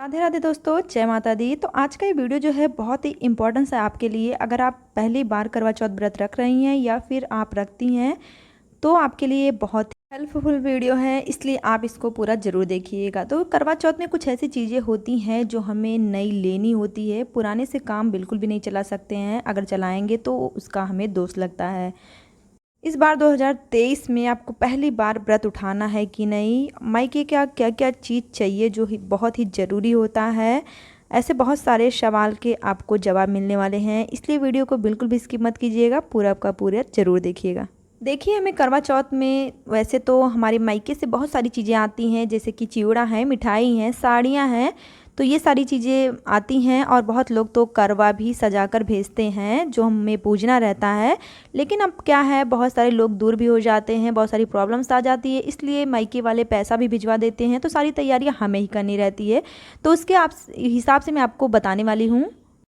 राधे राधे दोस्तों, जय माता दी। तो आज का ये वीडियो जो है बहुत ही इम्पोर्टेंस है आपके लिए। अगर आप पहली बार करवा चौथ व्रत रख रही हैं या फिर आप रखती हैं तो आपके लिए बहुत ही हेल्पफुल वीडियो है, इसलिए आप इसको पूरा ज़रूर देखिएगा। तो करवा चौथ में कुछ ऐसी चीज़ें होती हैं जो हमें नई लेनी होती है। पुराने से काम बिल्कुल भी नहीं चला सकते हैं, अगर चलाएंगे तो उसका हमें दोष लगता है। इस बार 2023 में आपको पहली बार व्रत उठाना है कि नहीं, मायके क्या क्या क्या चीज़ चाहिए जो ही बहुत ही ज़रूरी होता है। ऐसे बहुत सारे सवाल के आपको जवाब मिलने वाले हैं, इसलिए वीडियो को बिल्कुल भी स्किप मत कीजिएगा, पूरा का पूरा ज़रूर देखिएगा। देखिए, हमें करवा चौथ में वैसे तो हमारे मायके से बहुत सारी चीज़ें आती हैं, जैसे कि चिवड़ा है, मिठाई हैं, साड़ियाँ हैं। तो ये सारी चीज़ें आती हैं और बहुत लोग तो करवा भी सजा कर भेजते हैं जो हमें पूजना रहता है। लेकिन अब क्या है, बहुत सारे लोग दूर भी हो जाते हैं, बहुत सारी प्रॉब्लम्स आ जाती है, इसलिए मायके वाले पैसा भी भिजवा देते हैं, तो सारी तैयारियां हमें ही करनी रहती है। तो उसके हिसाब से मैं आपको बताने वाली हूँ।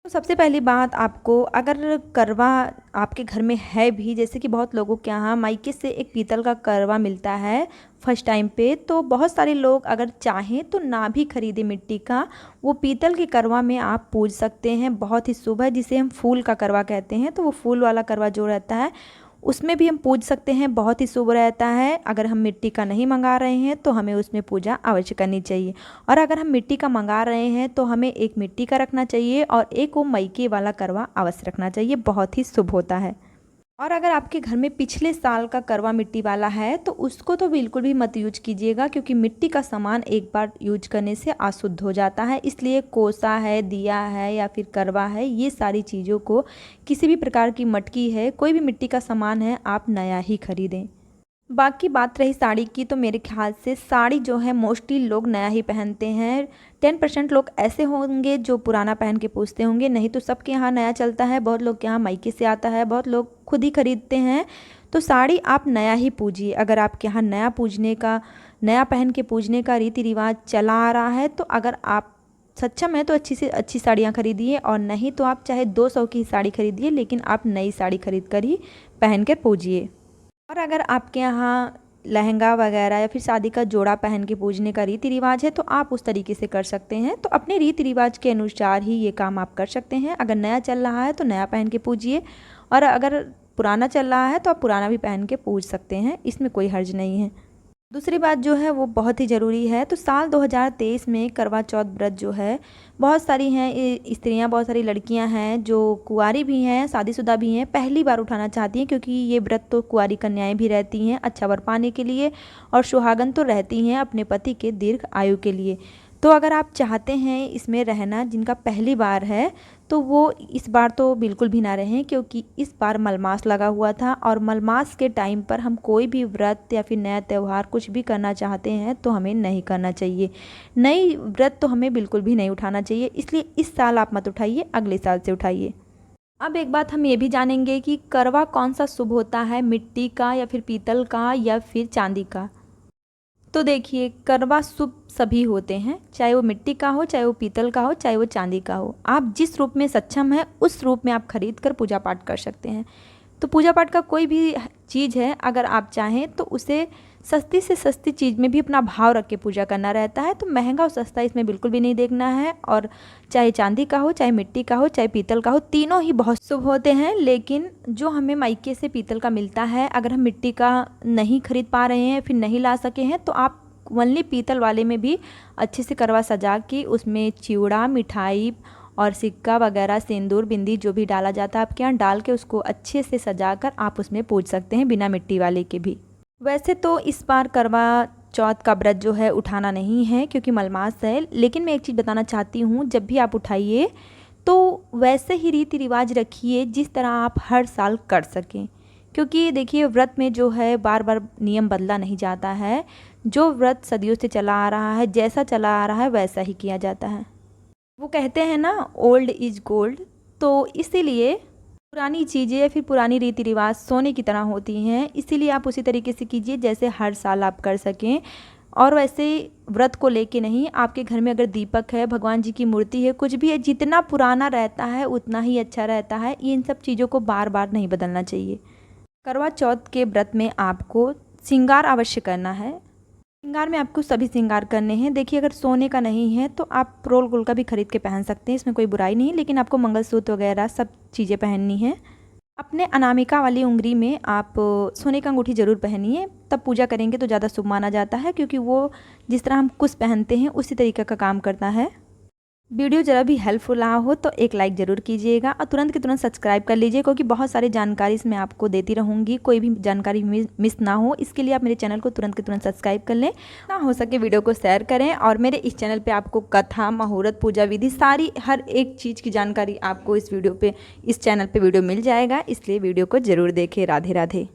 तो सबसे पहली बात, आपको अगर करवा आपके घर में है भी, जैसे कि बहुत लोगों के यहाँ मायके से एक पीतल का करवा मिलता है फर्स्ट टाइम पे, तो बहुत सारे लोग अगर चाहें तो ना भी खरीदे मिट्टी का, वो पीतल के करवा में आप पूज सकते हैं। बहुत ही शुभ है, जिसे हम फूल का करवा कहते हैं। तो वो फूल वाला करवा जो रहता है उसमें भी हम पूज सकते हैं, बहुत ही शुभ रहता है। अगर हम मिट्टी का नहीं मंगा रहे हैं तो हमें उसमें पूजा अवश्य करनी चाहिए, और अगर हम मिट्टी का मंगा रहे हैं तो हमें एक मिट्टी का रखना चाहिए और एक वो मईके वाला करवा अवश्य रखना चाहिए, बहुत ही शुभ होता है। और अगर आपके घर में पिछले साल का करवा मिट्टी वाला है तो उसको तो बिल्कुल भी मत यूज कीजिएगा, क्योंकि मिट्टी का सामान एक बार यूज करने से अशुद्ध हो जाता है। इसलिए कोसा है, दिया है या फिर करवा है, ये सारी चीज़ों को, किसी भी प्रकार की मटकी है, कोई भी मिट्टी का सामान है, आप नया ही खरीदें। बाकी बात रही साड़ी की, तो मेरे ख्याल से साड़ी जो है मोस्टली लोग नया ही पहनते हैं। 10% लोग ऐसे होंगे जो पुराना पहन के पूछते होंगे, नहीं तो सबके यहाँ नया चलता है। बहुत लोग के यहाँ मायके से आता है, बहुत लोग खुद ही खरीदते हैं। तो साड़ी आप नया ही पूजिए। अगर आपके यहाँ नया पहन के पूजने का रीति रिवाज चला आ रहा है, तो अगर आप सक्षम है तो अच्छी से अच्छी साड़ियाँ खरीदिए, और नहीं तो आप चाहे 200 की साड़ी खरीदिए, लेकिन आप नई साड़ी खरीद कर ही पहन कर पूजिए। और अगर आपके यहाँ लहंगा वगैरह या फिर शादी का जोड़ा पहन के पूजने का रीति रिवाज है तो आप उस तरीके से कर सकते हैं। तो अपने रीति रिवाज के अनुसार ही ये काम आप कर सकते हैं। अगर नया चल रहा है तो नया पहन के पूजिए, और अगर पुराना चल रहा है तो आप पुराना भी पहन के पूज सकते हैं, इसमें कोई हर्ज नहीं है। दूसरी बात जो है वो बहुत ही ज़रूरी है। तो साल 2023 में करवा चौथ व्रत जो है, बहुत सारी हैं स्त्रियां, बहुत सारी लड़कियां हैं जो कुंवारी भी हैं, शादीशुदा भी हैं, पहली बार उठाना चाहती हैं, क्योंकि ये व्रत तो कुंवारी कन्याएं भी रहती हैं अच्छा वर पाने के लिए, और सुहागन तो रहती हैं अपने पति के दीर्घ आयु के लिए। तो अगर आप चाहते हैं इसमें रहना, जिनका पहली बार है, तो वो इस बार तो बिल्कुल भी ना रहें, क्योंकि इस बार मलमास लगा हुआ था, और मलमास के टाइम पर हम कोई भी व्रत या फिर नया त्यौहार कुछ भी करना चाहते हैं तो हमें नहीं करना चाहिए। नई व्रत तो हमें बिल्कुल भी नहीं उठाना चाहिए, इसलिए इस साल आप मत उठाइए, अगले साल से उठाइए। अब एक बात हम ये भी जानेंगे कि करवा कौन सा शुभ होता है, मिट्टी का या फिर पीतल का या फिर चांदी का। तो देखिए, करवा शुभ सभी होते हैं, चाहे वो मिट्टी का हो, चाहे वो पीतल का हो, चाहे वो चांदी का हो। आप जिस रूप में सक्षम है उस रूप में आप खरीद कर पूजा पाठ कर सकते हैं। तो पूजा पाठ का कोई भी चीज़ है, अगर आप चाहें तो उसे सस्ती से सस्ती चीज़ में भी अपना भाव रख के पूजा करना रहता है। तो महंगा और सस्ता इसमें बिल्कुल भी नहीं देखना है। और चाहे चांदी का हो, चाहे मिट्टी का हो, चाहे पीतल का हो, तीनों ही बहुत शुभ होते हैं। लेकिन जो हमें मायके से पीतल का मिलता है, अगर हम मिट्टी का नहीं खरीद पा रहे हैं, फिर नहीं ला सके हैं, तो आप ओनली पीतल वाले में भी अच्छे से करवा सजा के उसमें चिवड़ा, मिठाई और सिक्का वगैरह, सिंदूर, बिंदी जो भी डाला जाता है आपके यहाँ, डाल के उसको अच्छे से सजा कर आप उसमें पूज सकते हैं, बिना मिट्टी वाले के भी। वैसे तो इस बार करवा चौथ का व्रत जो है उठाना नहीं है, क्योंकि मलमास है। लेकिन मैं एक चीज़ बताना चाहती हूँ, जब भी आप उठाइए तो वैसे ही रीति रिवाज रखिए जिस तरह आप हर साल कर सकें, क्योंकि देखिए, व्रत में जो है बार बार नियम बदला नहीं जाता है। जो व्रत सदियों से चला आ रहा है, जैसा चला आ रहा है वैसा ही किया जाता है। वो कहते हैं ना, ओल्ड इज गोल्ड। तो इसीलिए पुरानी चीज़ें या फिर पुरानी रीति रिवाज सोने की तरह होती हैं, इसीलिए आप उसी तरीके से कीजिए जैसे हर साल आप कर सकें। और वैसे व्रत को लेके नहीं, आपके घर में अगर दीपक है, भगवान जी की मूर्ति है, कुछ भी है, जितना पुराना रहता है उतना ही अच्छा रहता है। इन सब चीज़ों को बार बार नहीं बदलना चाहिए। करवा चौथ के व्रत में आपको श्रृंगार अवश्य करना है। श्रृंगार में आपको सभी श्रृंगार करने हैं। देखिए अगर सोने का नहीं है तो आप रोल गोल्ड का भी खरीद के पहन सकते हैं, इसमें कोई बुराई नहीं है, लेकिन आपको मंगलसूत्र वगैरह सब चीज़ें पहननी है। अपने अनामिका वाली उंगली में आप सोने का अंगूठी ज़रूर पहनिए, तब पूजा करेंगे तो ज़्यादा शुभ माना जाता है, क्योंकि वो जिस तरह हम कुछ पहनते हैं उसी तरीके का काम करता है। वीडियो ज़रा भी हेल्पफुल रहा हो तो एक लाइक ज़रूर कीजिएगा और तुरंत के तुरंत सब्सक्राइब कर लीजिए, क्योंकि बहुत सारी जानकारी इसमें आपको देती रहूँगी, कोई भी जानकारी मिस ना हो, इसके लिए आप मेरे चैनल को तुरंत के तुरंत सब्सक्राइब कर लें। ना हो सके वीडियो को शेयर करें, और मेरे इस चैनल पे आपको कथा, मुहूर्त, पूजा विधि, सारी हर एक चीज़ की जानकारी आपको इस चैनल पर वीडियो मिल जाएगा, इसलिए वीडियो को ज़रूर देखें। राधे राधे।